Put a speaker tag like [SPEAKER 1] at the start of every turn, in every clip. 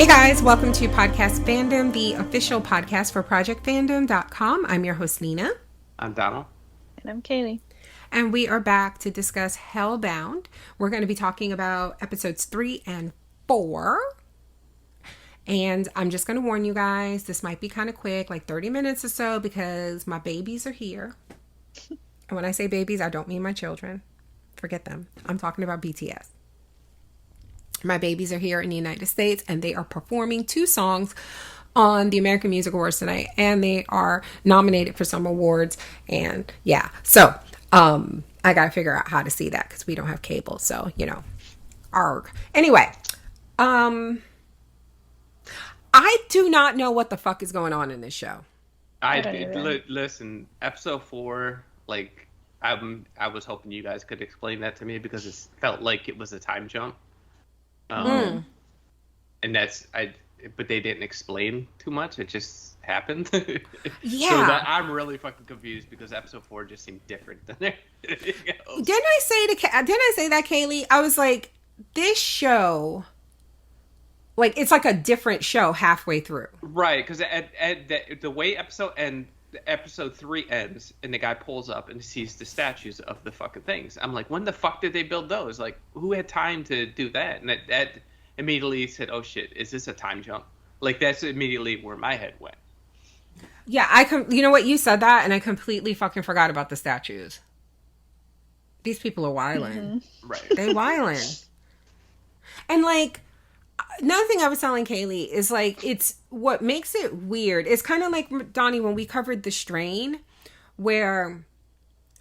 [SPEAKER 1] Hey guys, welcome to Podcast Fandom, the official podcast for ProjectFandom.com. I'm your host, Nina.
[SPEAKER 2] I'm Donald.
[SPEAKER 3] And I'm Kaylee.
[SPEAKER 1] And we are back to discuss Hellbound. We're going to be talking about episodes 3 and 4. And I'm just going to warn you guys, this might be kind of quick, like 30 minutes or so, because my babies are here. And when I say babies, I don't mean my children. Forget them. I'm talking about BTS. My babies are here in the United States, and they are performing 2 songs on the American Music Awards tonight, and they are nominated for some awards. And yeah, so I gotta figure out how to see that because we don't have cable. So arg. Anyway, I do not know what the fuck is going on in this show.
[SPEAKER 2] Listen, episode 4, like I was hoping you guys could explain that to me because it felt like it was a time jump. And but they didn't explain too much. It just happened.
[SPEAKER 1] Yeah.
[SPEAKER 2] So I'm really fucking confused because episode 4 just seemed different than everything else.
[SPEAKER 1] Didn't I say that, Kaylee? I was like, this show, like, it's like a different show halfway through.
[SPEAKER 2] Right, because the way episode 3 ends, and the guy pulls up and sees the statues of the fucking things. I'm like, when the fuck did they build those? Like, who had time to do that? And that immediately said, oh shit, is this a time jump? Like, that's immediately where my head went.
[SPEAKER 1] Yeah, you know what? You said that, and I completely fucking forgot about the statues. These people are wildin'.
[SPEAKER 3] Mm-hmm.
[SPEAKER 2] Right.
[SPEAKER 1] They wildin'. And, like, another thing I was telling Kaylee is, like, it's what makes it weird. It's kind of like, Donnie, when we covered The Strain, where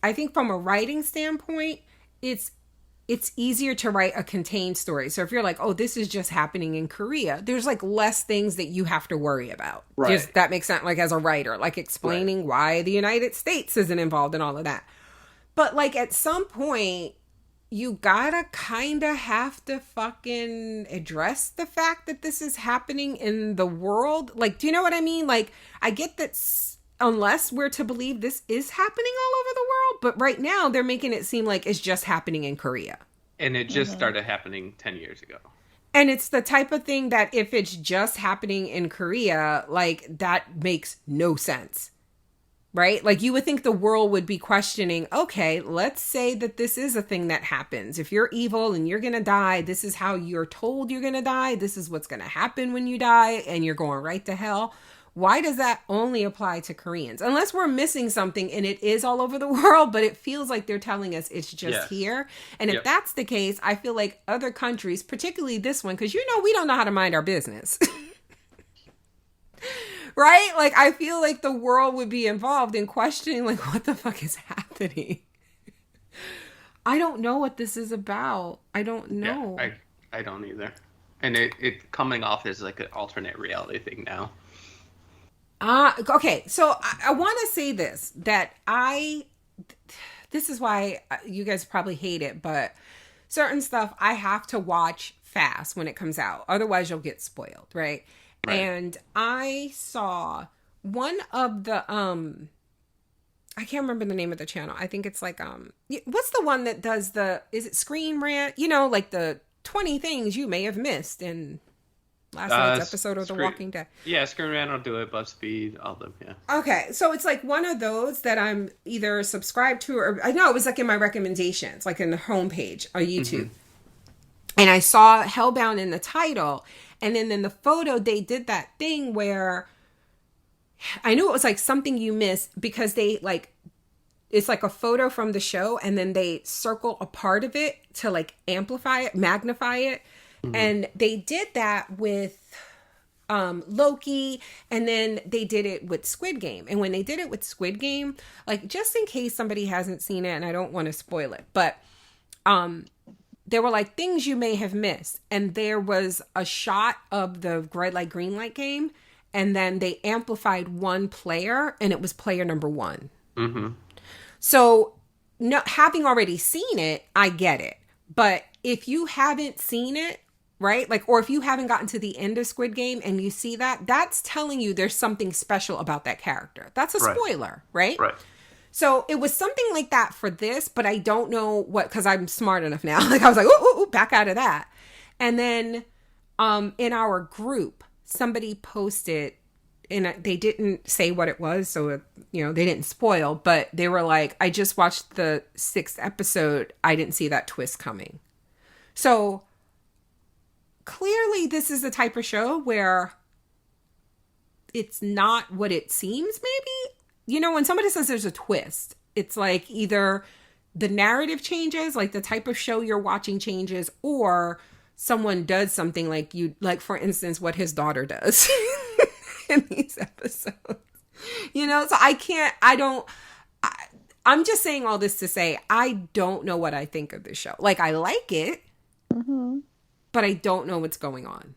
[SPEAKER 1] I think from a writing standpoint, it's easier to write a contained story. So if you're like, oh, this is just happening in Korea, there's like less things that you have to worry about.
[SPEAKER 2] Right.
[SPEAKER 1] Just, that makes sense, like, as a writer, like explaining why the United States isn't involved in all of that. But like at some point, you gotta kind of have to fucking address the fact that this is happening in the world. Like, do you know what I mean? Like, I get that unless we're to believe this is happening all over the world, but right now they're making it seem like it's just happening in Korea.
[SPEAKER 2] And it just started happening 10 years ago.
[SPEAKER 1] And it's the type of thing that if it's just happening in Korea, like, that makes no sense. Right? Like, you would think the world would be questioning, okay, let's say that this is a thing that happens. If you're evil and you're going to die, this is how you're told you're going to die. This is what's going to happen when you die, and you're going right to hell. Why does that only apply to Koreans? Unless we're missing something and it is all over the world, but it feels like they're telling us it's just here. And if that's the case, I feel like other countries, particularly this one, because we don't know how to mind our business. Right? Like, I feel like the world would be involved in questioning, like, what the fuck is happening? I don't know what this is about. I don't know.
[SPEAKER 2] Yeah, I don't either. And it coming off as like an alternate reality thing now.
[SPEAKER 1] Okay, so I want to say this, that this is why you guys probably hate it, but certain stuff I have to watch fast when it comes out. Otherwise, you'll get spoiled, right? Right. And I saw one of the, I can't remember the name of the channel. I think it's like, what's the one that does is it Screen Rant? Like the 20 things you may have missed in last night's episode of The Walking Dead.
[SPEAKER 2] Yeah, Screen Rant will do it, BuzzFeed, all of them, yeah.
[SPEAKER 1] Okay, so it's like one of those that I'm either subscribed to, or I know it was like in my recommendations, like in the homepage on YouTube. Mm-hmm. And I saw Hellbound in the title. And then in the photo, they did that thing where I knew it was like something you missed because they like, it's like a photo from the show and then they circle a part of it to like amplify it, magnify it. Mm-hmm. And they did that with Loki, and then they did it with Squid Game. And when they did it with Squid Game, like, just in case somebody hasn't seen it, and I don't want to spoil it, but there were like things you may have missed. And there was a shot of the red light, green light game. And then they amplified one player, and it was player number 1.
[SPEAKER 2] Mm-hmm.
[SPEAKER 1] So having already seen it, I get it. But if you haven't seen it, right? Like, or if you haven't gotten to the end of Squid Game and you see that, that's telling you there's something special about that character. That's a spoiler, right?
[SPEAKER 2] Right.
[SPEAKER 1] So it was something like that for this, but I don't know what, because I'm smart enough now. Like, I was like, ooh, back out of that. And then In our group, somebody posted, and they didn't say what it was, so it, they didn't spoil, but they were like, I just watched the 6th episode. I didn't see that twist coming. So clearly this is the type of show where it's not what it seems, maybe. When somebody says there's a twist, it's like either the narrative changes, like the type of show you're watching changes, or someone does something like for instance, what his daughter does in these episodes. So I'm just saying all this to say, I don't know what I think of this show. Like, I like it, but I don't know what's going on.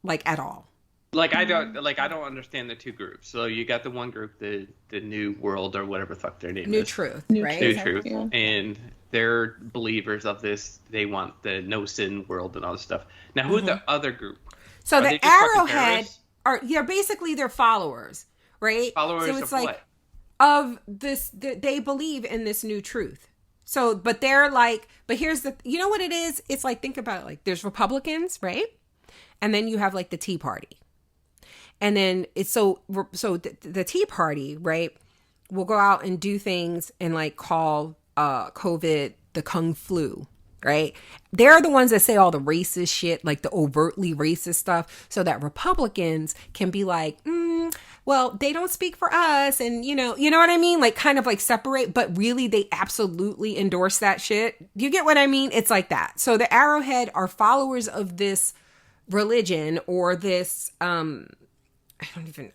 [SPEAKER 1] Like, at all.
[SPEAKER 2] Like, I don't understand the two groups. So you got the one group, the New World or whatever the fuck their name is.
[SPEAKER 1] New Truth, right?
[SPEAKER 2] New Truth. Yeah. And they're believers of this. They want the no sin world and all this stuff. Now, who's the other group?
[SPEAKER 1] So the Arrowhead basically they're followers, right?
[SPEAKER 2] Followers
[SPEAKER 1] so it's
[SPEAKER 2] of
[SPEAKER 1] like,
[SPEAKER 2] what?
[SPEAKER 1] Of this, they believe in this new truth. So, but they're like, but here's you know what it is? It's like, think about it, like there's Republicans, right? And then you have like the Tea Party. And then it's so the Tea Party, right, will go out and do things and like call COVID the Kung Flu, right? They're the ones that say all the racist shit, like the overtly racist stuff, so that Republicans can be like, well, they don't speak for us. And, you know what I mean? Like kind of like separate, but really they absolutely endorse that shit. Do you get what I mean? It's like that. So the Arrowhead are followers of this religion or this, I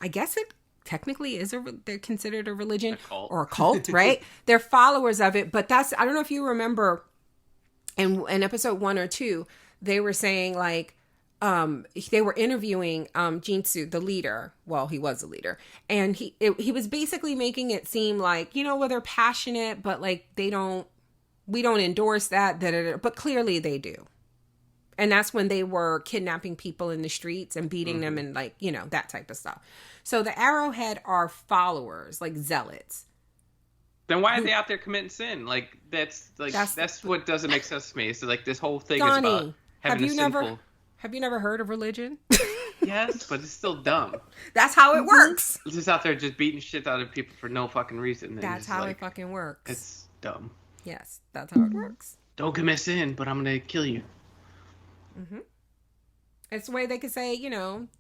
[SPEAKER 1] guess it technically is they're considered a religion or a cult, right? They're followers of it, but I don't know if you remember in episode 1 or 2, they were saying like, they were interviewing, Jinsu, the leader. Well, he was the leader, and he was basically making it seem like, well, they're passionate, but like we don't endorse that, but clearly they do. And that's when they were kidnapping people in the streets and beating them and like, that type of stuff. So the Arrowhead are followers, like zealots.
[SPEAKER 2] Then why are they out there committing sin? Like, that's what doesn't make sense to me. So like this whole thing is about having
[SPEAKER 1] have you never heard of religion?
[SPEAKER 2] Yes, but it's still dumb.
[SPEAKER 1] That's how it works.
[SPEAKER 2] It's just out there just beating shit out of people for no fucking reason.
[SPEAKER 1] That's how it fucking works.
[SPEAKER 2] It's dumb.
[SPEAKER 1] Yes, that's how it works.
[SPEAKER 2] Don't commit sin, but I'm going to kill you.
[SPEAKER 1] It's the way they could say,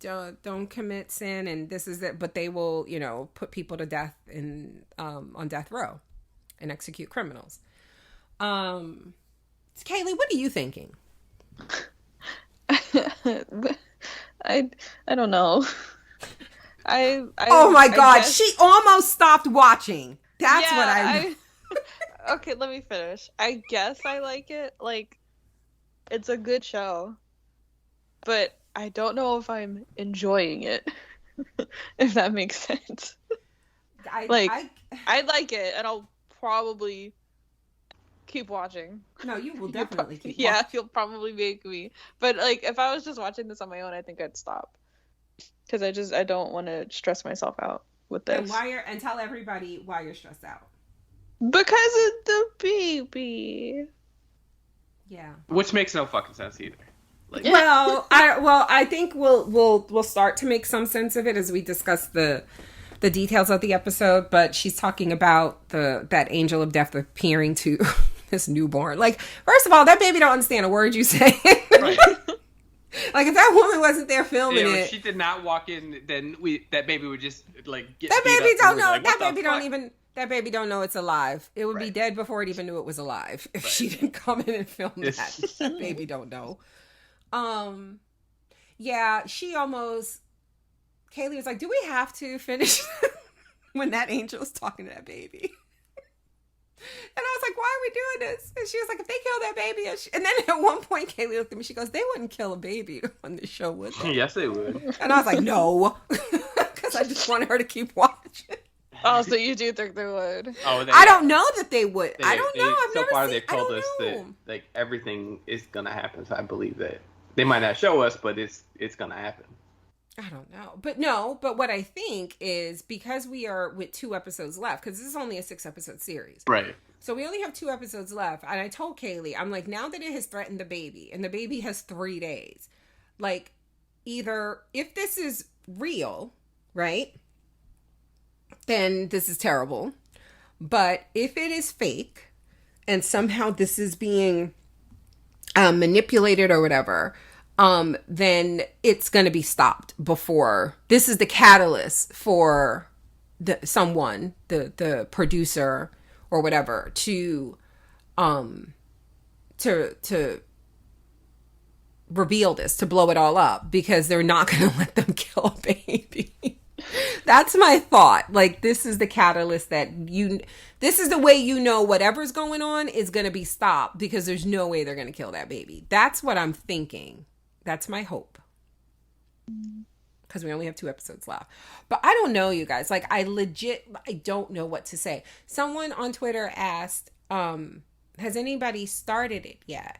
[SPEAKER 1] don't commit sin and this is it, but they will, put people to death on death row and execute criminals. Kaylee, what are you thinking?
[SPEAKER 3] I don't know.
[SPEAKER 1] Oh my God, she almost stopped watching. That's what I
[SPEAKER 3] okay, let me finish. I guess I like it. Like, it's a good show, but I don't know if I'm enjoying it. If that makes sense. I like it, and I'll probably keep watching.
[SPEAKER 1] No, you will definitely keep watching.
[SPEAKER 3] Yeah, you'll probably make me. But like, if I was just watching this on my own, I think I'd stop. Because I don't want to stress myself out with this.
[SPEAKER 1] And tell everybody why you're stressed out.
[SPEAKER 3] Because of the baby.
[SPEAKER 1] Yeah.
[SPEAKER 2] Which makes no fucking sense either. Like,
[SPEAKER 1] I think we'll start to make some sense of it as we discuss the details of the episode. But she's talking about that angel of death appearing to this newborn. Like, first of all, that baby don't understand a word you say.
[SPEAKER 2] Right.
[SPEAKER 1] Like, if that woman wasn't there filming it,
[SPEAKER 2] if she did not walk in, then that baby would just like get.
[SPEAKER 1] That baby
[SPEAKER 2] beat up
[SPEAKER 1] don't know.
[SPEAKER 2] Like,
[SPEAKER 1] that baby don't even. That baby don't know it's alive. It would be
[SPEAKER 2] Right.
[SPEAKER 1] dead before it even knew it was alive if she didn't come in and film that. That baby don't know. Yeah, Kaylee was like, do we have to finish when that angel was talking to that baby? And I was like, why are we doing this? And she was like, if they kill that baby. And then at one point, Kaylee looked at me. She goes, they wouldn't kill a baby on this show, would they?
[SPEAKER 2] Yes, they would.
[SPEAKER 1] And I was like, no. Because I just wanted her to keep watching.
[SPEAKER 3] Oh, so you do think they would?
[SPEAKER 2] Oh,
[SPEAKER 1] I don't know that they would. I don't know.
[SPEAKER 2] So far, they've told us that like everything is gonna happen. So I believe that they might not show us, but it's gonna happen.
[SPEAKER 1] I don't know. But no, but what I think is because we are with 2 episodes left, because this is only a 6-episode series.
[SPEAKER 2] Right.
[SPEAKER 1] So we only have 2 episodes left. And I told Kaylee, I'm like, now that it has threatened the baby, and the baby has 3 days, like, either if this is real, right, then this is terrible. But if it is fake, and somehow this is being manipulated or whatever, then it's going to be stopped before. This is the catalyst for the producer or whatever to reveal this, to blow it all up, because they're not going to let them kill a baby. That's my thought. Like, this is the catalyst this is the way whatever's going on is going to be stopped, because there's no way they're going to kill that baby. That's what I'm thinking. That's my hope. Because we only have 2 episodes left. But I don't know, you guys. Like, I don't know what to say. Someone on Twitter asked, has anybody started it yet?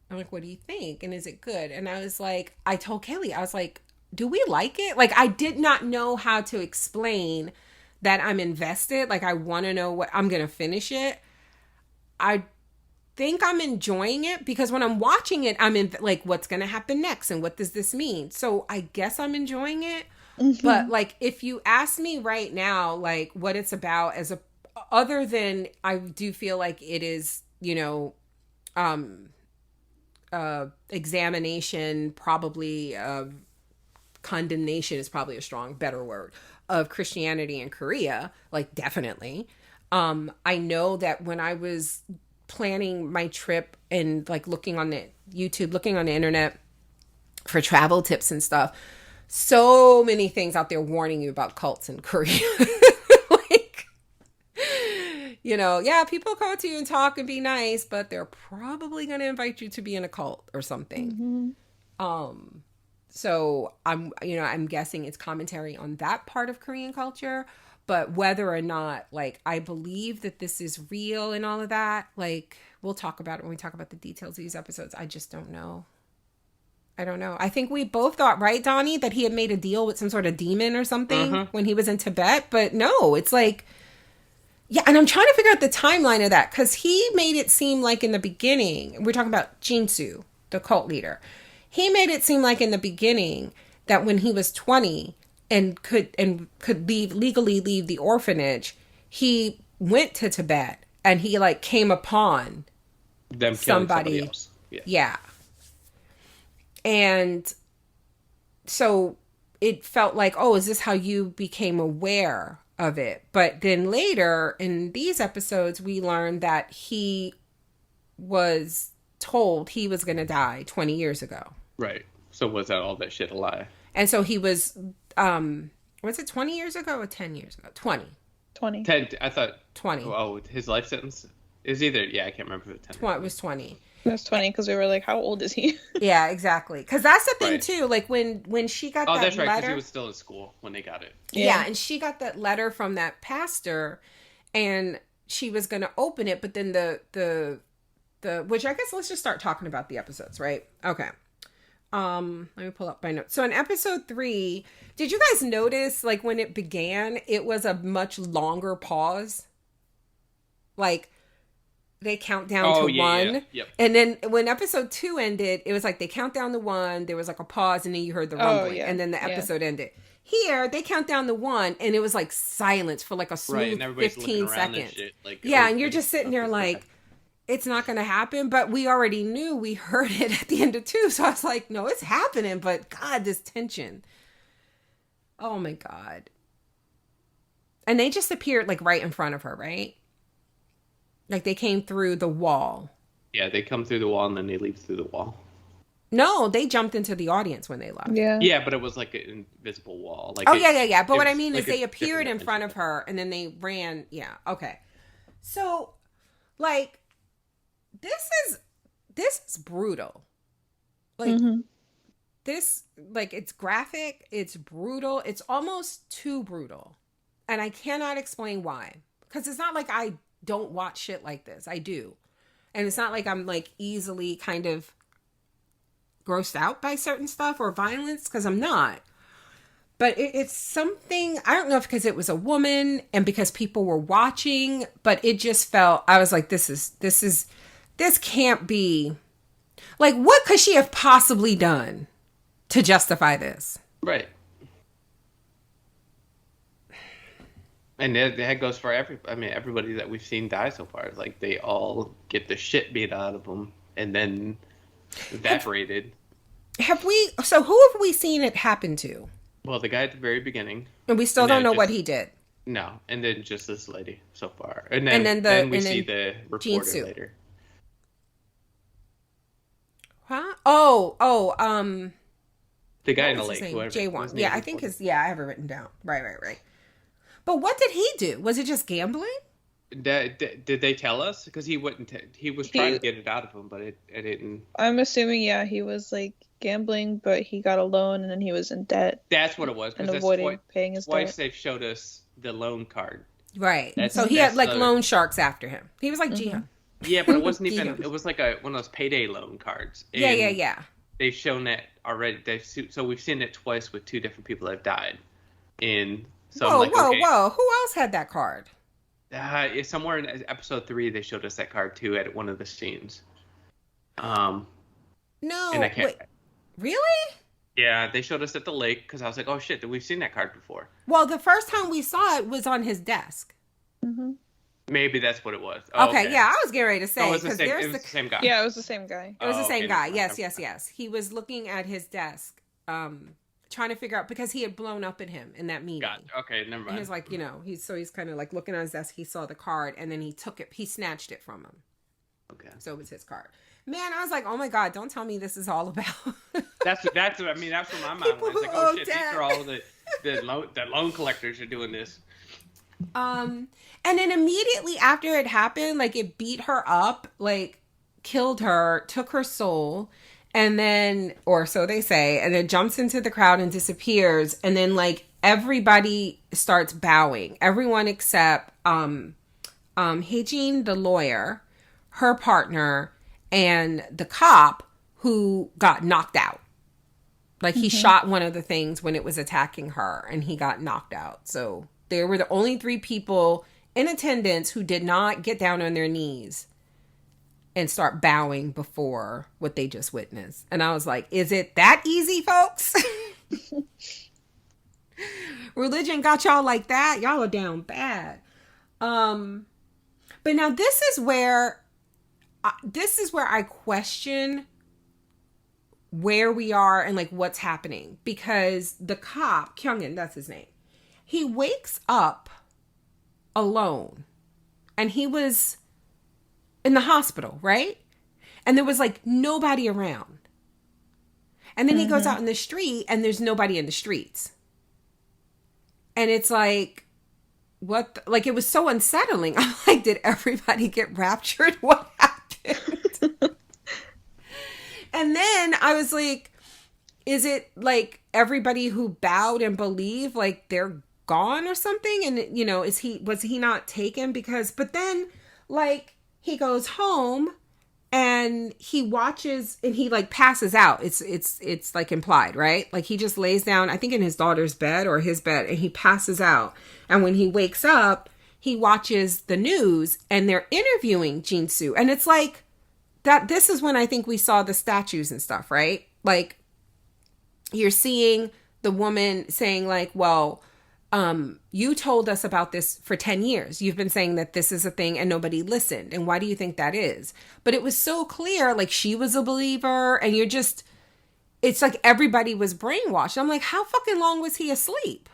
[SPEAKER 1] I'm like, what do you think? And is it good? And I told Kelly, I was like, do we like it? Like, I did not know how to explain that I'm invested. Like, I want to know what I'm going to finish it. I think I'm enjoying it, because when I'm watching it, I'm in like, what's going to happen next? And what does this mean? So I guess I'm enjoying it. Mm-hmm. But like, if you ask me right now, like what it's about other than I do feel like it is, examination, probably, condemnation is probably a better word, of Christianity in Korea, like definitely. I know that when I was planning my trip and like looking on the YouTube, looking on the internet for travel tips and stuff, so many things out there warning you about cults in Korea. Like, people come to you and talk and be nice, but they're probably going to invite you to be in a cult or something. Mm-hmm. So I'm guessing it's commentary on that part of Korean culture, but whether or not, like, I believe that this is real and all of that, like, we'll talk about it when we talk about the details of these episodes. I just don't know. I don't know. I think we both thought, right, Donnie, that he had made a deal with some sort of demon or something when he was in Tibet, but no, it's like, yeah. And I'm trying to figure out the timeline of that, because he made it seem like in the beginning, we're talking about Jinsu, the cult leader. He made it seem like in the beginning that when he was 20 and could legally leave the orphanage, he went to Tibet and he like came upon
[SPEAKER 2] them somebody else.
[SPEAKER 1] Yeah. And so it felt like, oh, is this how you became aware of it? But then later in these episodes, we learned that he was told he was going to die 20 years ago. Right.
[SPEAKER 2] So was that all that shit a lie?
[SPEAKER 1] And so he was it 20 years ago or 10 years ago? 20.
[SPEAKER 2] 10, I thought
[SPEAKER 1] 20.
[SPEAKER 2] Oh, his life sentence is either, I can't remember if it was 10.
[SPEAKER 1] It was 20.
[SPEAKER 3] It was 20 because we were like, how old is he?
[SPEAKER 1] Yeah, exactly. Because that's the thing, too. Like, when she got that letter... Oh,
[SPEAKER 2] that's right, because he was still in school when they got it.
[SPEAKER 1] Yeah, and she got that letter from that pastor, and she was going to open it, but then the which I guess let's just start talking about the episodes, right? Okay. Let me pull up my notes. So in episode 3, did you guys notice, like, when it began, it was a much longer pause? Like, they count down to 1.
[SPEAKER 2] Yeah. Yep.
[SPEAKER 1] And then when episode 2 ended, it was like they count down to 1, there was like a pause, and then you heard the rumbling, and then the episode ended. Here, they count down to 1, and it was like silence for like a smooth 15 seconds. Like, and you're just sitting there like, it's not going to happen, but we already knew, we heard it at the end of 2, so I was like, no, it's happening, but God, this tension. Oh my God. And they just appeared like right in front of her, right? Like they came through the wall.
[SPEAKER 2] Yeah, they come through the wall and then they leave through the wall.
[SPEAKER 1] No, they jumped into the audience when they left.
[SPEAKER 2] Yeah, but it was like an invisible wall. Like
[SPEAKER 1] yeah. But what I mean is they appeared in front of her and then they ran. Yeah, okay. So, like, this is brutal. Like, this, like, it's graphic, it's brutal, it's almost too brutal. And I cannot explain why. Because it's not like I don't watch shit like this. I do. And it's not like I'm, like, easily kind of grossed out by certain stuff or violence, because I'm not. But it's something, I don't know if because it was a woman and because people were watching, but it just felt, I was like, this can't be, like, what could she have possibly done to justify this?
[SPEAKER 2] Right. And that goes for everybody that we've seen die so far. Like, they all get the shit beat out of them and then evaporated.
[SPEAKER 1] So who have we seen it happen to?
[SPEAKER 2] Well, the guy at the very beginning.
[SPEAKER 1] And we still don't know what he did.
[SPEAKER 2] No, and then just this lady so far. And then we see the reporter later.
[SPEAKER 1] Huh?
[SPEAKER 2] The guy in the lake.
[SPEAKER 1] J1. Yeah, I think I have it written down. Right. But what did he do? Was it just gambling?
[SPEAKER 2] Did they tell us? Because he wouldn't. He was trying to get it out of him, but it didn't.
[SPEAKER 3] I'm assuming, he was like gambling, but he got a loan and then he was in debt.
[SPEAKER 2] That's what it was.
[SPEAKER 3] And avoiding paying his debt.
[SPEAKER 2] They've showed us the loan card.
[SPEAKER 1] Right. So he had like loan sharks after him. He was like Jihan.
[SPEAKER 2] Yeah, but it wasn't even. It was like one of those payday loan cards. And
[SPEAKER 1] yeah.
[SPEAKER 2] They've shown that already. So we've seen it twice with two different people that have died. Whoa!
[SPEAKER 1] Who else had that card?
[SPEAKER 2] Somewhere in episode 3, they showed us that card too at one of the scenes. No.
[SPEAKER 1] And I can't. Wait, really?
[SPEAKER 2] Yeah, they showed us at the lake because I was like, oh shit, we've seen that card before.
[SPEAKER 1] Well, the first time we saw it was on his desk.
[SPEAKER 3] Mm-hmm.
[SPEAKER 2] Maybe that's what it was.
[SPEAKER 1] Okay, yeah, I was getting ready to say.
[SPEAKER 2] It was the same guy.
[SPEAKER 3] Yeah, it was the same guy.
[SPEAKER 1] It was the same guy. Yes. He was looking at his desk, trying to figure out, because he had blown up at him in that meeting.
[SPEAKER 2] Okay, never mind.
[SPEAKER 1] And he was like, he's kind of like looking on his desk. He saw the card and then he took it. He snatched it from him.
[SPEAKER 2] Okay.
[SPEAKER 1] So it was his card. Man, I was like, oh my God, don't tell me this is all about.
[SPEAKER 2] that's what my mind was. Like, oh shit, these are all the loan collectors are doing this.
[SPEAKER 1] And then immediately after it happened, like, it beat her up, like, killed her, took her soul, and then, or so they say, and then jumps into the crowd and disappears. And then, like, everybody starts bowing. Everyone except Heijin, the lawyer, her partner, and the cop who got knocked out. Like, he shot one of the things when it was attacking her, and he got knocked out. So they were the only 3 people in attendance who did not get down on their knees and start bowing before what they just witnessed. And I was like, is it that easy, folks? Religion got y'all like that? Y'all are down bad. But now this is where I question where we are and like what's happening, because the cop, Kyungin, that's his name, he wakes up alone, and he was in the hospital, right? And there was like nobody around. And then he goes out in the street and there's nobody in the streets. And it's like, like, it was so unsettling. I'm like, did everybody get raptured? What happened? And then I was like, is it like everybody who bowed and believed, like, they're gone or something? And, was he not taken? But then, like, he goes home and he watches and he, like, passes out. It's like implied, right? Like, he just lays down, I think in his daughter's bed or his bed, and he passes out. And when he wakes up, he watches the news and they're interviewing Jin-soo. And it's like, this is when I think we saw the statues and stuff, right? Like, you're seeing the woman saying, like, well, you told us about this for 10 years. You've been saying that this is a thing and nobody listened. And why do you think that is? But it was so clear, like, she was a believer, and it's like everybody was brainwashed. I'm like, how fucking long was he asleep?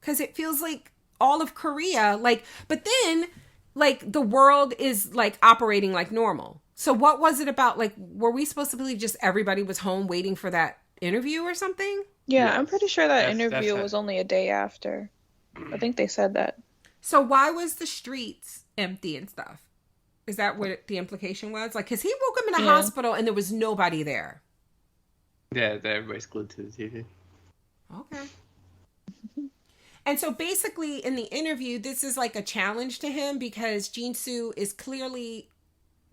[SPEAKER 1] Because it feels like all of Korea, like, but then, like, the world is, like, operating like normal. So what was it about? Like, were we supposed to believe just everybody was home waiting for that interview or something?
[SPEAKER 3] Yeah, yes. I'm pretty sure that interview was only a day after. I think they said that. So
[SPEAKER 1] why was the streets empty and stuff? Is that what the implication was? Like, because he woke up in a hospital and there was nobody there.
[SPEAKER 2] Yeah, everybody's glued to the TV.
[SPEAKER 1] Okay. And so basically in the interview, this is like a challenge to him, because Jin-soo is clearly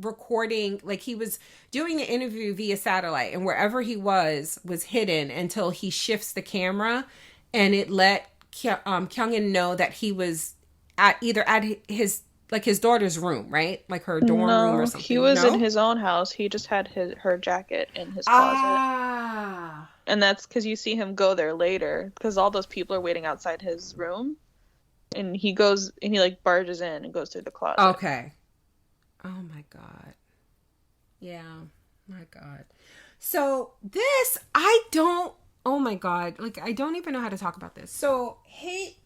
[SPEAKER 1] recording, like he was doing an interview via satellite, and wherever he was hidden until he shifts the camera, and it let Kyungin know that he was at his daughter's room, right? Like her dorm room or something.
[SPEAKER 3] He was in his own house. He just had her jacket in his closet. And that's because you see him go there later, because all those people are waiting outside his room. And he goes, and he like barges in and goes through the closet.
[SPEAKER 1] Okay. Oh my God. Yeah. My God. So this, oh my God. Like, I don't even know how to talk about this. So, hey,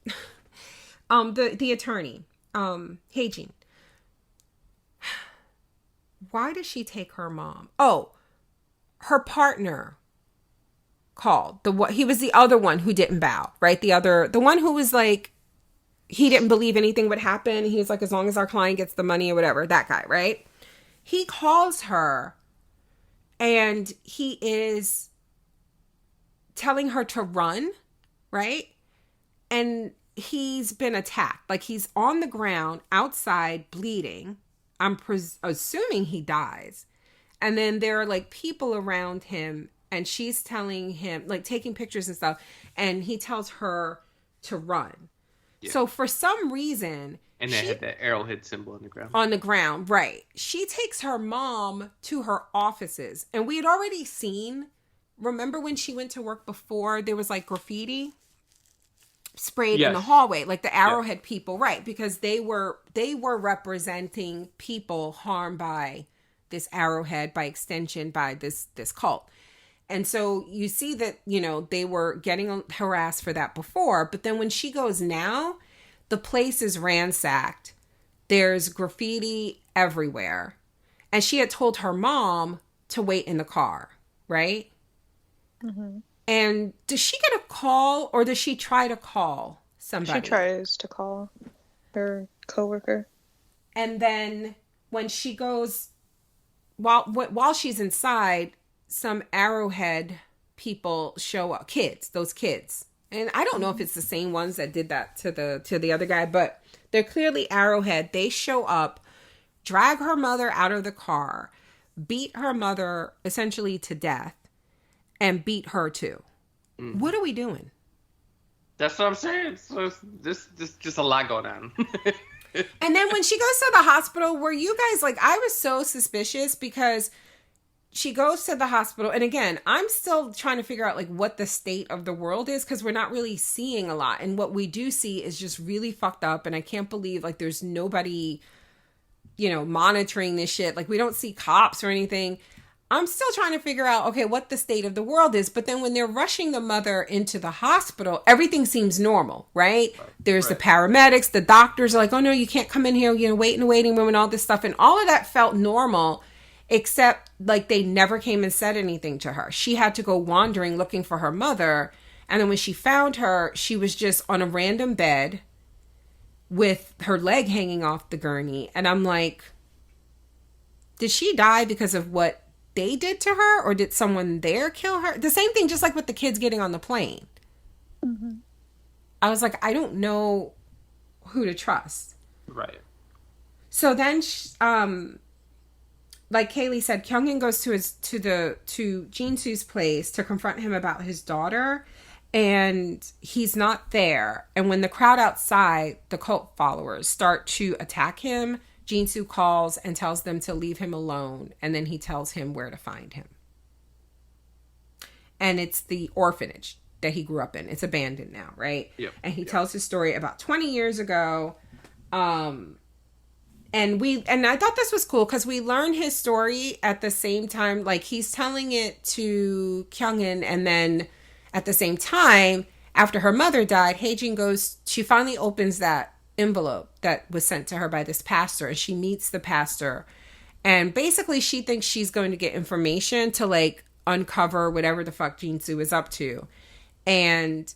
[SPEAKER 1] the attorney, Hae-jin. Why does she take her mom? Oh, her partner called. He was the other one who didn't bow, right? The one who was like, he didn't believe anything would happen. He was like, as long as our client gets the money or whatever, that guy, right? He calls her and he is telling her to run, right? And he's been attacked. Like, he's on the ground outside bleeding. I'm assuming he dies. And then there are like people around him, and she's telling him, like, taking pictures and stuff, and he tells her to run. Yeah. So for some reason...
[SPEAKER 2] And they had that arrowhead symbol on the ground.
[SPEAKER 1] On the ground, right. She takes her mom to her offices. And we had already seen... Remember when she went to work before, there was like graffiti sprayed in the hallway, like the arrowhead people, right? Because they were representing people harmed by this arrowhead, by extension, by this cult. And so you see that, you know, they were getting harassed for that before. But then when she goes now, the place is ransacked. There's graffiti everywhere. And she had told her mom to wait in the car, right? Mm-hmm. And does she get a call, or does she try to call somebody?
[SPEAKER 3] She tries to call her coworker. And
[SPEAKER 1] then when she goes, while she's inside, some arrowhead people show up, those kids. And I don't know if it's the same ones that did that to the other guy, but they're clearly arrowhead. They show up, drag her mother out of the car, beat her mother essentially to death, and beat her too. Mm. What are we doing?
[SPEAKER 2] That's what I'm saying. So this just a lot going on.
[SPEAKER 1] And then when she goes to the hospital, were you guys like, I was so suspicious because she goes to the hospital. And again, I'm still trying to figure out like what the state of the world is, because we're not really seeing a lot. And what we do see is just really fucked up. And I can't believe like there's nobody, you know, monitoring this shit. Like we don't see cops or anything. I'm still trying to figure out, okay, what the state of the world is. But then when they're rushing the mother into the hospital, everything seems normal, right? There's the paramedics, the doctors are like, oh no, you can't come in here, you know, wait in the waiting room and all this stuff. And all of that felt normal, except like they never came and said anything to her. She had to go wandering looking for her mother. And then when she found her, she was just on a random bed with her leg hanging off the gurney. And I'm like, did she die because of what they did to her, or did someone there kill her? The same thing, just like with the kids getting on the plane. Mm-hmm. I was like, I don't know who to trust.
[SPEAKER 2] Right.
[SPEAKER 1] So then, like Kaylee said, Kyungin goes to Jinsu's place to confront him about his daughter, and he's not there. And when the crowd outside, the cult followers, start to attack him, Jinsu calls and tells them to leave him alone, and then he tells him where to find him. And it's the orphanage that he grew up in. It's abandoned now, right?
[SPEAKER 2] Yep.
[SPEAKER 1] And he tells his story about 20 years ago. And I thought this was cool because we learn his story at the same time. Like, he's telling it to Kyungin, and then at the same time, after her mother died, Hae-jin she finally opens that envelope that was sent to her by this pastor, and she meets the pastor, and basically she thinks she's going to get information to like uncover whatever the fuck Jinsu is up to. And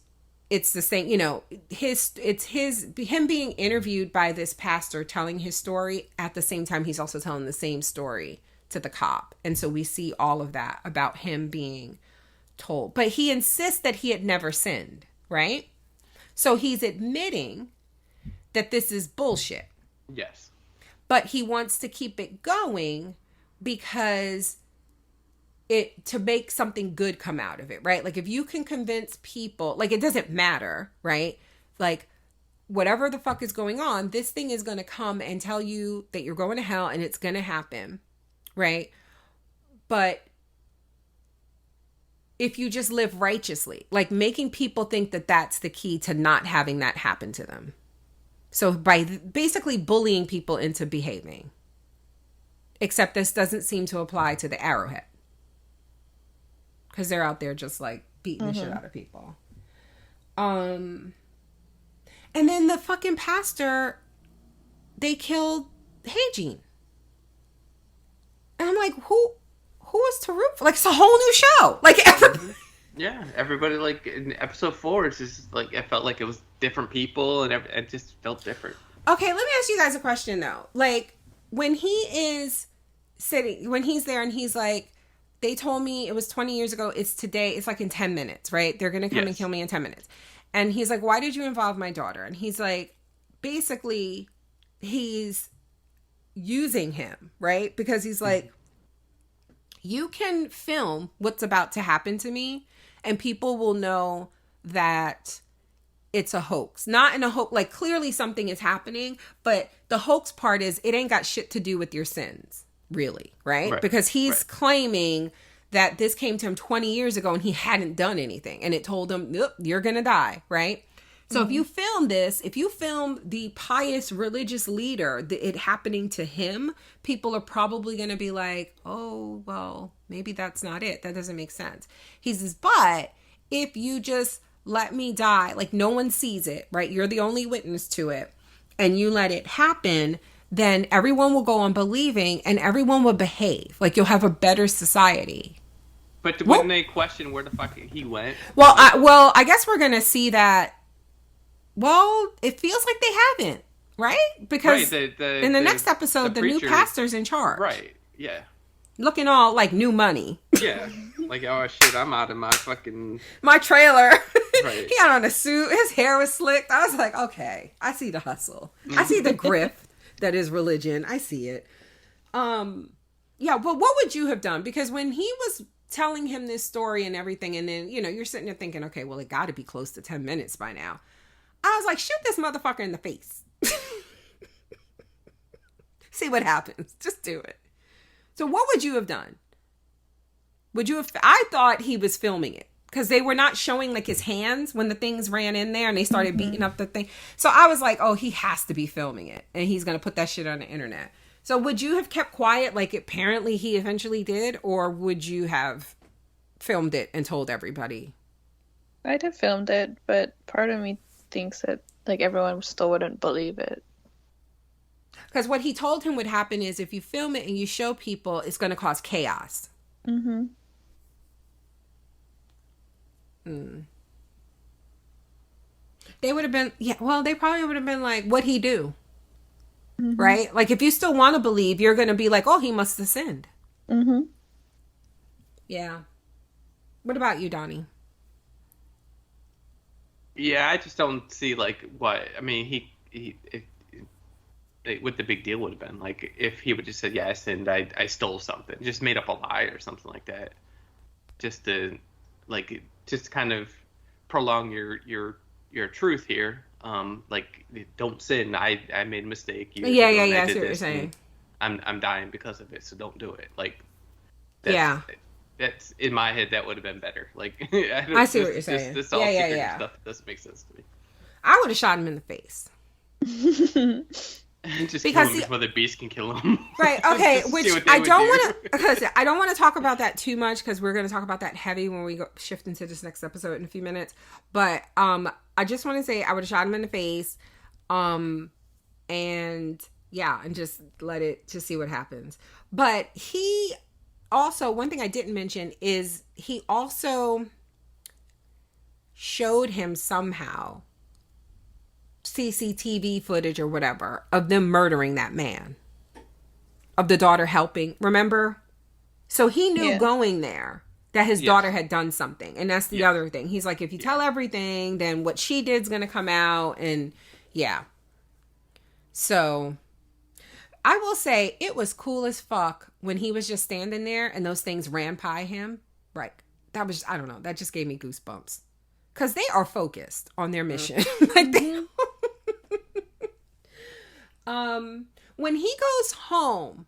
[SPEAKER 1] it's the same, you know, him being interviewed by this pastor telling his story at the same time he's also telling the same story to the cop. And so we see all of that about him being told, but he insists that he had never sinned, right? So he's admitting that this is bullshit.
[SPEAKER 2] Yes.
[SPEAKER 1] but he wants to keep it going because to make something good come out of it, right? Like, if you can convince people, like, it doesn't matter, right? Like, whatever the fuck is going on, this thing is going to come and tell you that you're going to hell, and it's going to happen, right? But if you just live righteously, like, making people think that that's the key to not having that happen to them. So by basically bullying people into behaving. Except this doesn't seem to apply to the Arrowhead. Because they're out there just, like, beating the shit out of people. And then the fucking pastor, they killed Heijin. And I'm like, who is to root for? Like, it's a whole new show. Like, everybody.
[SPEAKER 2] Yeah, everybody, like, in episode 4, it's just, like, it felt like it was different people, and it just felt different.
[SPEAKER 1] Okay, let me ask you guys a question, though. Like, when he is when he's there and he's like, they told me it was 20 years ago, it's today, it's like in 10 minutes, right? They're going to come and kill me in 10 minutes. And he's like, why did you involve my daughter? And he's like, basically, he's using him, right? Because he's like, you can film what's about to happen to me, and people will know that it's a hoax. Not in a hoax, like, clearly something is happening, but the hoax part is it ain't got shit to do with your sins, really, right? Because he's claiming that this came to him 20 years ago and he hadn't done anything, and it told him, yep, you're gonna die, right? So if you film this, if you film the pious religious leader, it happening to him, people are probably going to be like, oh, well, maybe that's not it. That doesn't make sense. He says, but if you just let me die, like, no one sees it, right? You're the only witness to it, and you let it happen, then everyone will go on believing and everyone will behave. Like, you'll have a better society.
[SPEAKER 2] But wouldn't they question where the fuck he went?
[SPEAKER 1] Well, I guess we're going to see that. Well, it feels like they haven't, right? Because in the next episode, the new pastor's in charge.
[SPEAKER 2] Right, yeah.
[SPEAKER 1] Looking all like new money.
[SPEAKER 2] Yeah. Like, oh shit, I'm out of my fucking...
[SPEAKER 1] my trailer.
[SPEAKER 2] Right.
[SPEAKER 1] He had on a suit. His hair was slicked. I was like, okay, I see the hustle. I see the grift that is religion. I see it. Yeah, but what would you have done? Because when he was telling him this story and everything, and then, you know, you're sitting there thinking, okay, well, it got to be close to 10 minutes by now. I was like, shoot this motherfucker in the face. See what happens. Just do it. So what would you have done? Would you have... I thought he was filming it because they were not showing, like, his hands when the things ran in there and they started beating up the thing. So I was like, oh, he has to be filming it and he's going to put that shit on the internet. So would you have kept quiet like apparently he eventually did, or would you have filmed it and told everybody?
[SPEAKER 3] I'd have filmed it, but part of me thinks that, like, everyone still wouldn't believe it.
[SPEAKER 1] Because what he told him would happen is if you film it and you show people, it's going to cause chaos.
[SPEAKER 3] Mm-hmm.
[SPEAKER 1] They would have been, yeah, well, they probably would have been like, what'd he do? Mm-hmm. Right? Like, if you still want to believe, you're going to be like, oh, he must have sinned.
[SPEAKER 3] Mm-hmm.
[SPEAKER 1] Yeah. What about you, Donnie?
[SPEAKER 2] Yeah, I just don't see, like, what... I mean, what the big deal would have been. Like, if he would just said, yeah, I sinned, I stole something. Just made up a lie or something like that. Just to, like, just kind of prolong your truth here. Like, don't sin. I made a mistake.
[SPEAKER 1] Yeah, I see what you're saying.
[SPEAKER 2] I'm dying because of it, so don't do it. Like, that's in my head. That would have been better. Like,
[SPEAKER 1] I see what you're saying.
[SPEAKER 2] This all secret stuff doesn't make sense to me.
[SPEAKER 1] I would have shot him in the face.
[SPEAKER 2] Just because kill him before the beast can kill him.
[SPEAKER 1] Right. Okay. Which I don't want to. I don't want to talk about that too much because we're going to talk about that heavy when we shift into this next episode in a few minutes. But I just want to say I would have shot him in the face, and just let it to see what happens. But he also, one thing I didn't mention is he also showed him somehow CCTV footage or whatever of them murdering that man, of the daughter helping, remember? So he knew going there that his daughter had done something, and that's the other thing. He's like, if you tell everything, then what she did's gonna come out, and so I will say it was cool as fuck when he was just standing there and those things ran by him. Right. That was, I don't know, that just gave me goosebumps. Because they are focused on their mission. Like they... When he goes home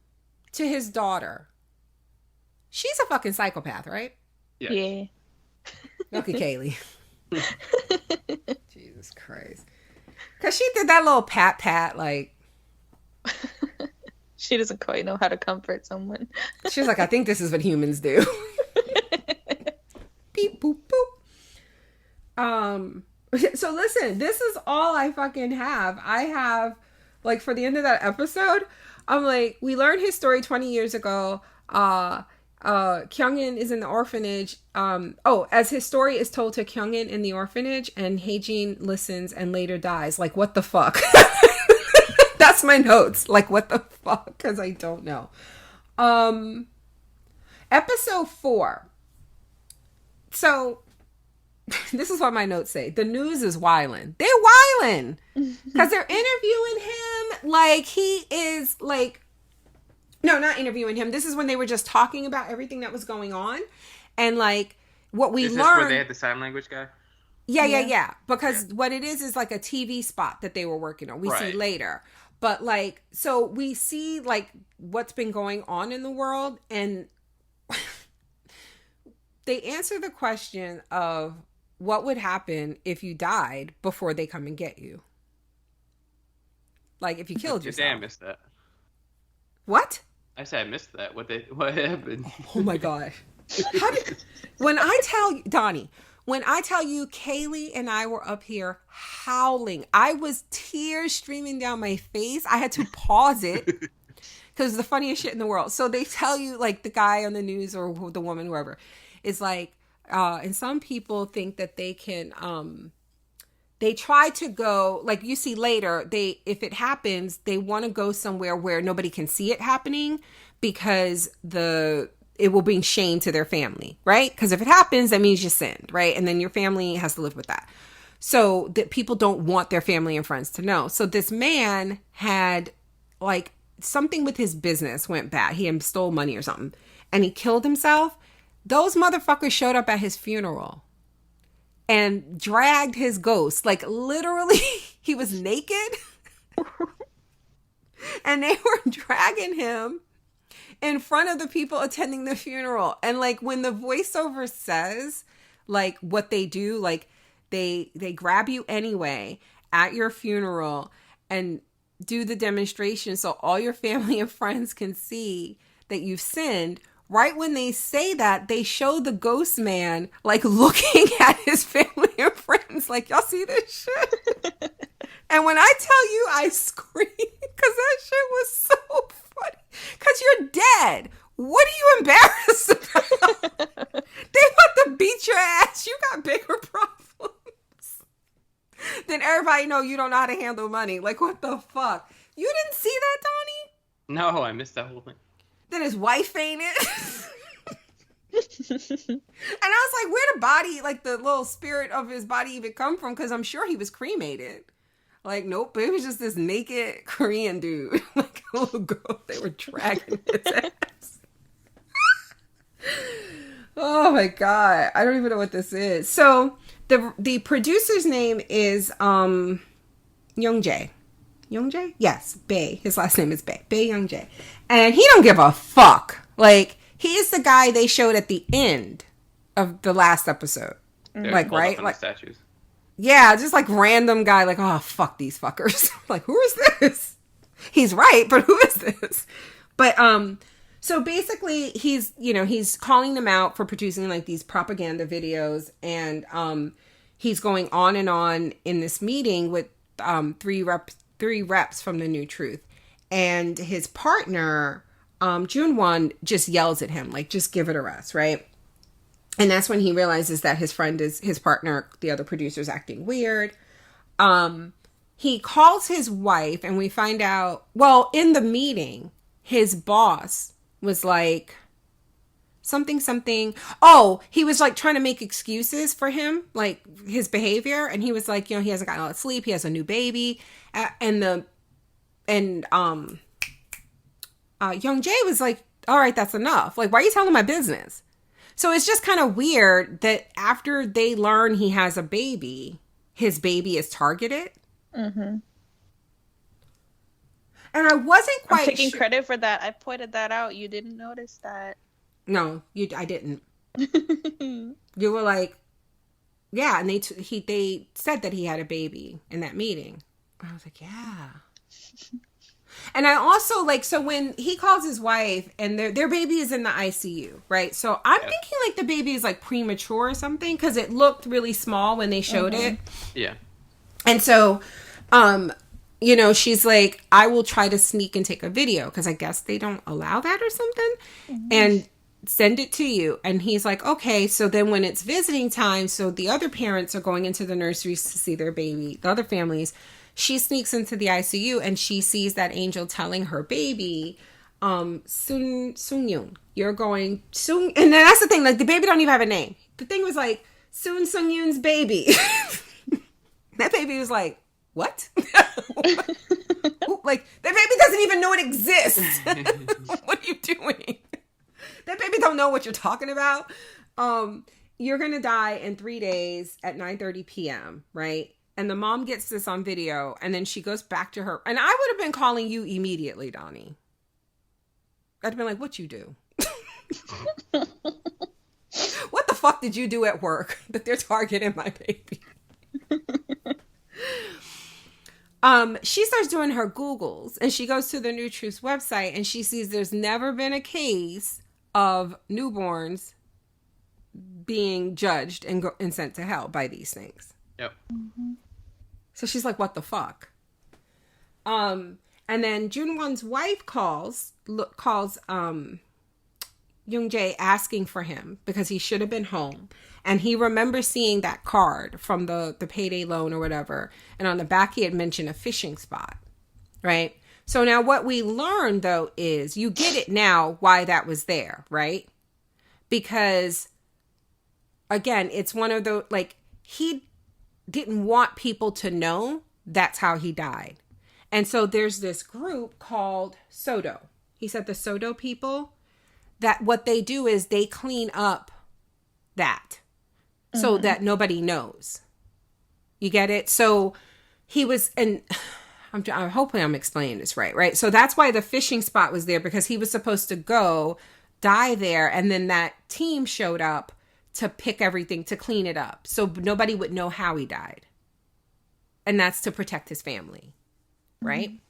[SPEAKER 1] to his daughter, she's a fucking psychopath, right?
[SPEAKER 2] Yes.
[SPEAKER 3] Yeah.
[SPEAKER 1] Okay, Kaylee. Jesus Christ. Because she did that little pat, like...
[SPEAKER 3] She doesn't quite know how to comfort someone.
[SPEAKER 1] She's like, I think this is what humans do. Beep, boop, boop. So listen, this is all I fucking have. I have, like, for the end of that episode, I'm like, we learned his story 20 years ago. Kyungin is in the orphanage. As his story is told to Kyungin in the orphanage, and Haejin listens and later dies. Like, what the fuck? That's my notes. Like, what the fuck? Because I don't know. Episode 4. So, this is what my notes say. The news is wildin'. They're wildin'. Because they're interviewing him like he is, like... No, not interviewing him. This is when they were just talking about everything that was going on. And, like, what we
[SPEAKER 2] learned... Is
[SPEAKER 1] this
[SPEAKER 2] where they had the sign language guy?
[SPEAKER 1] Yeah. Because what it is like a TV spot that they were working on. We see later. But, like, so we see, like, what's been going on in the world. And they answer the question of what would happen if you died before they come and get you. Like, if you killed yourself.
[SPEAKER 2] Damn, I missed that.
[SPEAKER 1] What?
[SPEAKER 2] I said I missed that. What happened?
[SPEAKER 1] Oh, my gosh. When I tell you, Donnie... When I tell you, Kaylee and I were up here howling. I was tears streaming down my face. I had to pause it because it's the funniest shit in the world. So they tell you, like, the guy on the news or the woman, whoever, is like, and some people think that they can, they try to go, like you see later, if it happens, they want to go somewhere where nobody can see it happening because it will bring shame to their family, right? Because if it happens, that means you sinned, right? And then your family has to live with that. So that people don't want their family and friends to know. So this man had, like, something with his business went bad. He had stole money or something. And he killed himself. Those motherfuckers showed up at his funeral and dragged his ghost. Like, literally, he was naked. And they were dragging him in front of the people attending the funeral. And, like, when the voiceover says, like, what they do, like, they grab you anyway at your funeral and do the demonstration so all your family and friends can see that you've sinned. Right when they say that, they show the ghost man, like, looking at his family and friends, like, y'all see this shit? And when I tell you I screamed because that shit was so funny. Because you're dead. What are you embarrassed about? They want to beat your ass. You got bigger problems. Then everybody know you don't know how to handle money. Like, what the fuck? You didn't see that, Donnie?
[SPEAKER 2] No, I missed that whole thing.
[SPEAKER 1] Then his wife fainted. And I was like, where the body, like the little spirit of his body even come from? Because I'm sure he was cremated. Like, nope, it was just this naked Korean dude. Like a little girl. They were dragging his ass. Oh my God. I don't even know what this is. So the producer's name is Youngjae. Youngjae? Yes, Bae. His last name is Bae. Bae Youngjae. And he don't give a fuck. Like, he is the guy they showed at the end of the last episode.
[SPEAKER 2] They're
[SPEAKER 1] like, right? Like
[SPEAKER 2] statues.
[SPEAKER 1] Yeah, just like random guy, like, oh, fuck these fuckers. Like, who is this? He's right, but who is this? But, so basically he's calling them out for producing like these propaganda videos. And, he's going on and on in this meeting with, three reps from the New Truth. And his partner, Junwon, just yells at him, like, just give it a rest, right? And that's when he realizes that his partner, the other producer, is acting weird. He calls his wife, and we find out, well, in the meeting, his boss was like, something. Oh, he was like trying to make excuses for him, like his behavior. And he was like, he hasn't gotten a lot of sleep. He has a new baby. Young Jae was like, all right, that's enough. Like, why are you telling my business? So it's just kind of weird that after they learn he has a baby, his baby is targeted.
[SPEAKER 3] Mm-hmm.
[SPEAKER 1] And I wasn't quite
[SPEAKER 3] I'm taking credit for that. I pointed that out. You didn't notice that.
[SPEAKER 1] No, I didn't. You were like, yeah, and they said that he had a baby in that meeting. I was like, yeah. And I also like, so when he calls his wife and their baby is in the ICU, right? So I'm thinking like the baby is like premature or something because it looked really small when they showed it.
[SPEAKER 2] Yeah.
[SPEAKER 1] And so, she's like, I will try to sneak and take a video because I guess they don't allow that or something. And send it to you. And he's like, okay. So then when it's visiting time, so the other parents are going into the nurseries to see their baby, the other families, she sneaks into the ICU and she sees that Angel telling her baby, Sung Yoon, you're going soon. And then that's the thing, like the baby don't even have a name. The thing was like, Sung Yoon's baby. That baby was like, what? Like, that baby doesn't even know it exists. What are you doing? That baby don't know what you're talking about. You're going to die in 3 days at 9:30 p.m., right? And the mom gets this on video, and then she goes back to her. And I would have been calling you immediately, Donnie. I'd have been like, what you do? What the fuck did you do at work that they're targeting my baby? She starts doing her Googles, and she goes to the New Truth's website, and she sees there's never been a case of newborns being judged and sent to hell by these things.
[SPEAKER 2] Yep.
[SPEAKER 1] So she's like, what the fuck? And then Junwon's wife calls Young Jae asking for him because he should have been home. And he remembers seeing that card from the payday loan or whatever. And on the back, he had mentioned a fishing spot, right? So now what we learned, though, is you get it now why that was there, right? Because, again, it's one of the, like, he didn't want people to know that's how he died. And so there's this group called Sodo. He said the Sodo people, that what they do is they clean up that so that nobody knows. You get it? So he was, and hopefully I'm explaining this right? So that's why the fishing spot was there, because he was supposed to go die there. And then that team showed up to pick everything, to clean it up. So nobody would know how he died. And that's to protect his family. Right?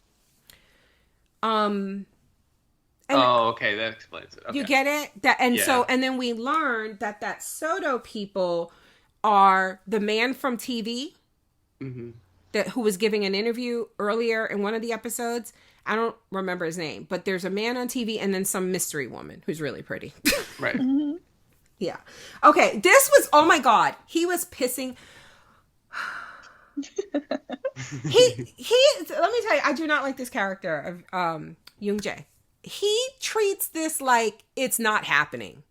[SPEAKER 2] Okay, that explains it. Okay.
[SPEAKER 1] You get it? So then we learned that Soto people are the man from TV who was giving an interview earlier in one of the episodes. I don't remember his name, but there's a man on TV and then some mystery woman who's really pretty.
[SPEAKER 2] Right.
[SPEAKER 1] Yeah. Okay, this was, oh my God, he was pissing. Let me tell you, I do not like this character of Young Jae. He treats this like it's not happening,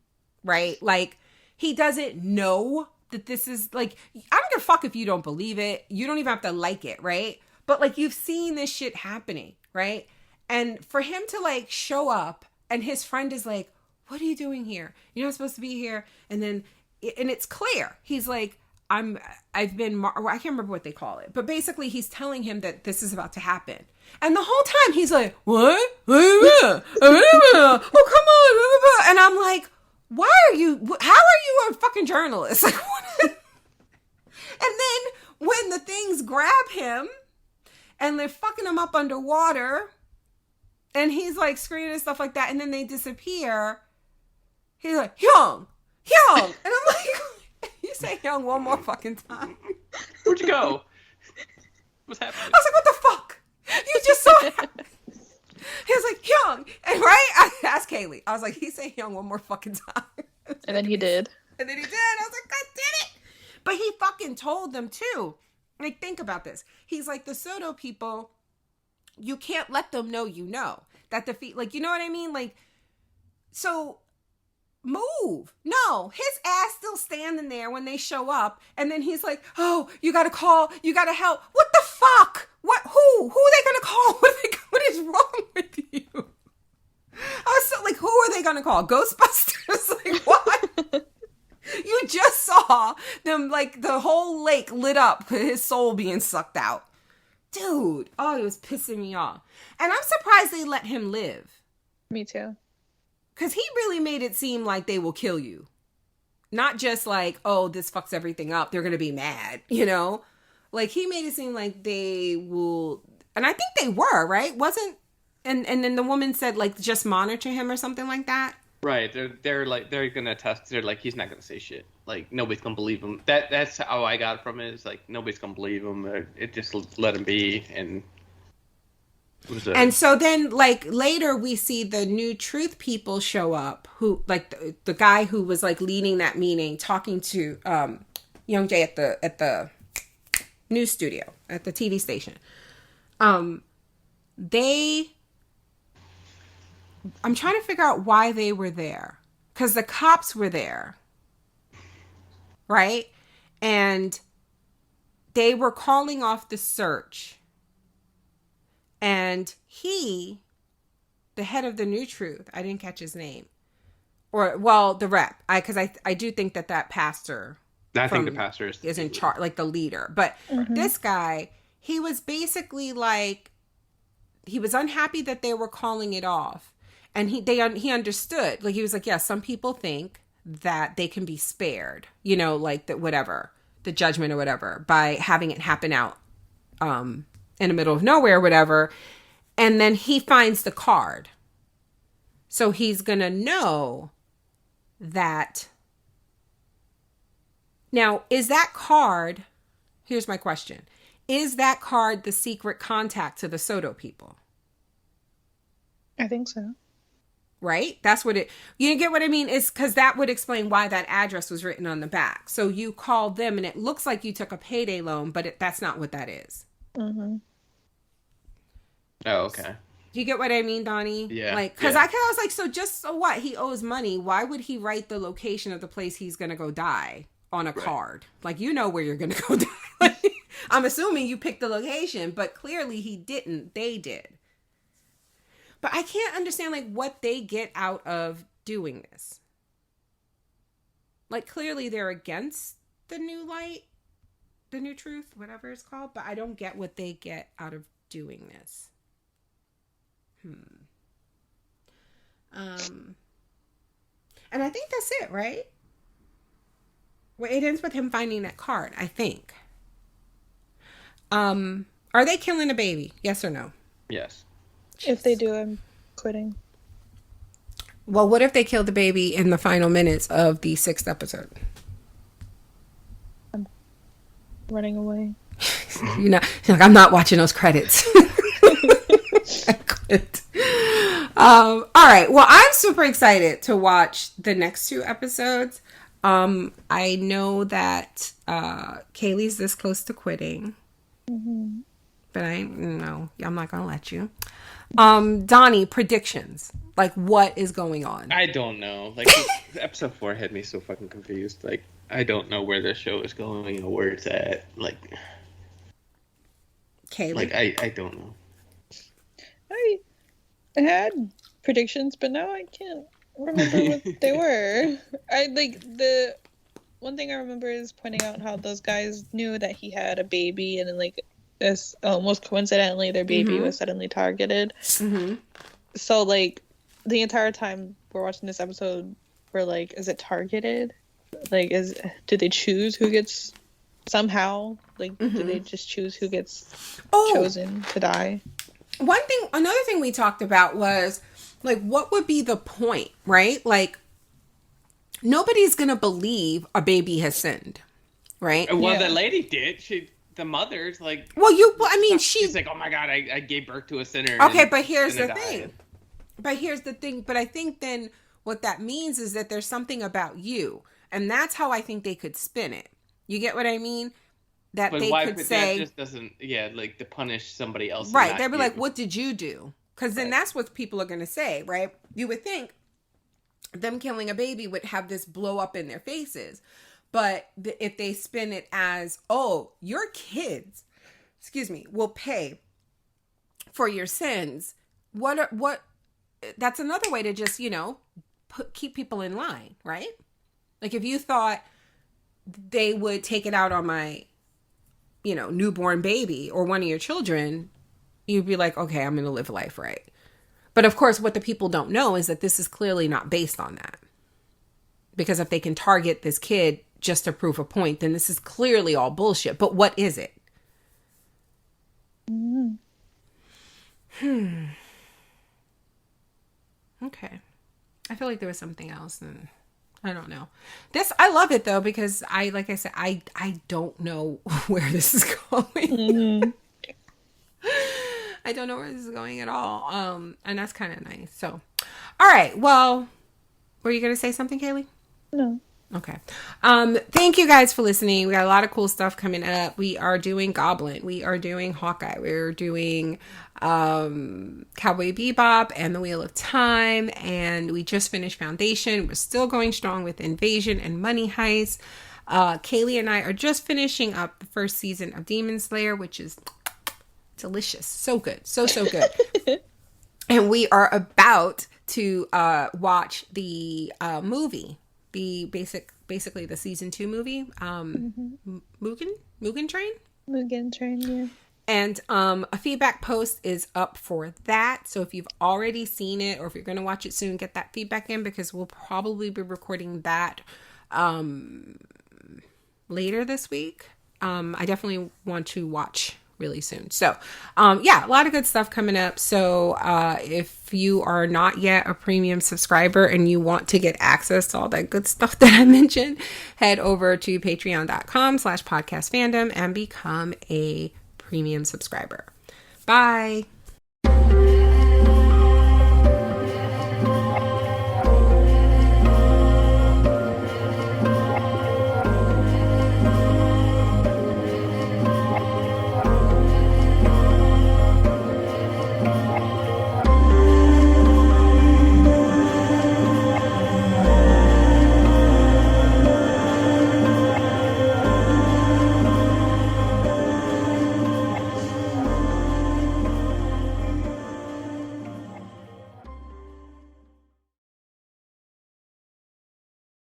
[SPEAKER 1] right? Like, he doesn't know that this is, like, I don't give a fuck if you don't believe it. You don't even have to like it, right? But, like, you've seen this shit happening, right? And for him to, like, show up and his friend is like, what are you doing here? You're not supposed to be here. And then, and it's clear. He's like, I can't remember what they call it, but basically he's telling him that this is about to happen. And the whole time he's like, what? Oh, come on. And I'm like, how are you a fucking journalist? Like, what? And then when the things grab him and they're fucking him up underwater and he's like screaming and stuff like that, and then they disappear, he's like, Hyung. And I'm like, you say Hyung one more fucking time.
[SPEAKER 2] Where'd you go? What's happening?
[SPEAKER 1] I was like, what the fuck? You just saw it. He was like, Hyung. And right? I asked Kaylee. I was like, he said Hyung one more fucking time.
[SPEAKER 3] And then he did.
[SPEAKER 1] I was like, God damn it. But he fucking told them too. Like, think about this. He's like, the Soto people, you can't let them know you know. That defeat, like, you know what I mean? Like, so move. No, his ass still standing there when they show up, and then he's like, oh, you gotta call, you gotta help. What the fuck? Who are they gonna call? What is wrong with you? who are they going to call? Ghostbusters? Like, what? You just saw them, like, the whole lake lit up, his soul being sucked out. Dude, oh, it was pissing me off. And I'm surprised they let him live.
[SPEAKER 3] Me too.
[SPEAKER 1] Because he really made it seem like they will kill you. Not just like, oh, this fucks everything up. They're going to be mad, you know? Like, he made it seem like they will... And I think they were, right? Wasn't... And then the woman said, like, just monitor him or something like that?
[SPEAKER 2] Right. They're like, they're going to test... They're like, he's not going to say shit. Like, nobody's going to believe him. That's how I got from it. It's like, nobody's going to believe him. It just let him be, and... And
[SPEAKER 1] so then, like, later we see the New Truth people show up, who, like, the guy who was, like, leading that meeting, talking to Young Jay at the news studio, at the TV station. I'm trying to figure out why they were there. Because the cops were there. Right? And they were calling off the search. And he, the head of the New Truth, I didn't catch his name. Or, well, the rep. Because I do think that pastor...
[SPEAKER 2] I think the pastor
[SPEAKER 1] is in charge, like the leader. But this guy, he was basically like... He was unhappy that they were calling it off. And he understood. Like, he was like, yeah, some people think that they can be spared. You know, like, that whatever. The judgment or whatever. By having it happen out... in the middle of nowhere or whatever. And then he finds the card. So he's going to know that. Now, is that card, here's my question. Is that card the secret contact to the Soto people?
[SPEAKER 3] I think so.
[SPEAKER 1] Right? That's what you get what I mean? Is because that would explain why that address was written on the back. So you called them and it looks like you took a payday loan, but that's not what that is.
[SPEAKER 3] Mm-hmm.
[SPEAKER 2] Oh, okay.
[SPEAKER 1] Do you get what I mean, Donnie?
[SPEAKER 2] Yeah.
[SPEAKER 1] Like, because I was like, so what? He owes money. Why would he write the location of the place he's going to go die on a card? Like, you know where you're going to go die. Like, I'm assuming you picked the location, but clearly he didn't. They did. But I can't understand, like, what they get out of doing this. Like, clearly they're against the new light, the New Truth, whatever it's called. But I don't get what they get out of doing this. And I think that's it, right? Well, it ends with him finding that card, I think. Are they killing a baby? Yes or no?
[SPEAKER 2] Yes.
[SPEAKER 3] If they do, I'm quitting.
[SPEAKER 1] Well, what if they kill the baby in the final minutes of the 6th episode?
[SPEAKER 3] I'm running away.
[SPEAKER 1] You're like, I'm not watching those credits. I quit. All right. Well, I'm super excited to watch the next 2 episodes. I know that Kaylee's this close to quitting.
[SPEAKER 3] Mm-hmm.
[SPEAKER 1] But I'm not going to let you. Donnie, predictions. Like, what is going on?
[SPEAKER 2] I don't know. Like, episode 4 had me so fucking confused. Like, I don't know where the show is going or where it's at. Like,
[SPEAKER 1] Kaylee.
[SPEAKER 2] Like, I don't know.
[SPEAKER 3] I had predictions, but now I can't remember what they were. The one thing I remember is pointing out how those guys knew that he had a baby, and then, like, this almost coincidentally, their baby was suddenly targeted. Mm-hmm. So, like, the entire time we're watching this episode, we're like, is it targeted? Like, do they choose who gets somehow? Like, do they just choose who gets chosen to die?
[SPEAKER 1] Another thing we talked about was, like, what would be the point, right? Like, nobody's gonna believe a baby has sinned, right?
[SPEAKER 2] Well, the lady did. The mother's like...
[SPEAKER 1] she's
[SPEAKER 2] like, oh my God, I gave birth to a sinner.
[SPEAKER 1] Okay, but here's the thing. But I think then what that means is that there's something about you. And that's how I think they could spin it. You get what I mean? That
[SPEAKER 2] but
[SPEAKER 1] they
[SPEAKER 2] why
[SPEAKER 1] could say...
[SPEAKER 2] That just doesn't... Yeah, like, to punish somebody else.
[SPEAKER 1] Right, they'd be like, what did you do? Because then that's what people are going to say, right? You would think them killing a baby would have this blow up in their faces. But if they spin it as, oh, your kids, will pay for your sins, what that's another way to just, keep people in line, right? Like if you thought they would take it out on my, newborn baby or one of your children, you'd be like, okay, I'm going to live life right. But of course, what the people don't know is that this is clearly not based on that. Because if they can target this kid just to prove a point, then this is clearly all bullshit. But what is it? Okay. I feel like there was something else, and I don't know. I love it though, because like I said, I don't know where this is going. I don't know where this is going at all. And that's kind of nice. So, all right. Well, were you going to say something, Kaylee?
[SPEAKER 3] No.
[SPEAKER 1] Okay. Thank you guys for listening. We got a lot of cool stuff coming up. We are doing Goblin. We are doing Hawkeye. We're doing Cowboy Bebop and The Wheel of Time. And we just finished Foundation. We're still going strong with Invasion and Money Heist. Kaylee and I are just finishing up the first season of Demon Slayer, which is delicious. So good. So good. And we are about to watch the movie. Basically the season 2 movie, Mugen Train. Yeah. And a feedback post is up for that. So if you've already seen it, or if you're going to watch it soon, get that feedback in, because we'll probably be recording that later this week. I definitely want to watch really soon. So, a lot of good stuff coming up. So, if you are not yet a premium subscriber and you want to get access to all that good stuff that I mentioned, head over to patreon.com/podcastfandom and become a premium subscriber. Bye.